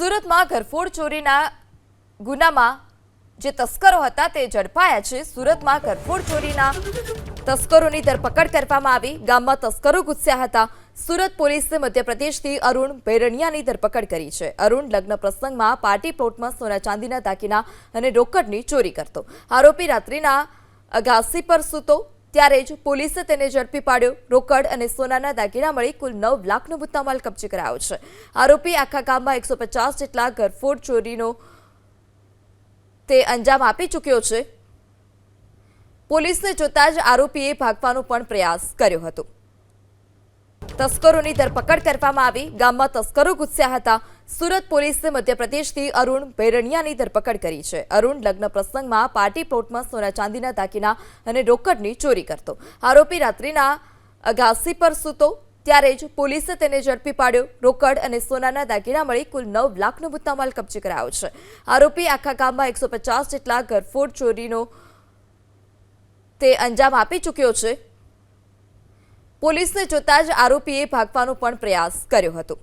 સુરતમાં ઘરફોડ ચોરીના ગુનામાં જે તસ્કરો હતા તે ઝડપાયા છે। સુરતમાં ઘરફોડ ચોરીના તસ્કરોની ધરપકડ કરવામાં આવી। ગામમાં તસ્કરો ઘૂસ્યા હતા। સુરત પોલીસે મધ્યપ્રદેશથી અરુણ ભૈરણિયાની ધરપકડ કરી છે। અરુણ લગ્ન પ્રસંગમાં પાર્ટી પ્લોટમાં સોના ચાંદીના દાગીના અને રોકડની ચોરી કરતો। આરોપી રાત્રિના અગાસી પર સૂતો ત્યારે જ પોલીસે તેને ઝડપી પાડ્યો। રોકડ અને સોનાના દાગીના મળી કુલ 9 લાખનો મુદ્દામાલ કબજે કરાયો છે। આરોપી આખા ગામમાં 150 જેટલા ઘરફોડ ચોરીનો તે અંજામ આપી ચૂક્યો છે। પોલીસને જોતા જ આરોપીએ ભાગવાનો પણ પ્રયાસ કર્યો હતો। તસ્કરોની ધરપકડ કરવામાં આવી। ગામમાં તસ્કરો ઘૂસ્યા હતા। સુરત પોલીસે મધ્યપ્રદેશથી અરુણ ભૈરણિયાની ધરપકડ કરી છે। અરુણ લગ્ન પ્રસંગમાં પાર્ટી પ્લોટમાં સોના ચાંદીના દાગીના અને રોકડની ચોરી કરતો। આરોપી રાત્રિના અગાસી પર સૂતો ત્યારે જ પોલીસે તેને ઝડપી પાડ્યો। રોકડ અને સોનાના દાગીના મળી કુલ 9 લાખનો મુદ્દામાલ કબજે કરાયો છે। આરોપી આખા ગામમાં 150 જેટલા ઘરફોડ ચોરીનો તે અંજામ આપી ચૂક્યો છે। પોલીસને જોતા જ આરોપીએ ભાગવાનો પણ પ્રયાસ કર્યો હતો।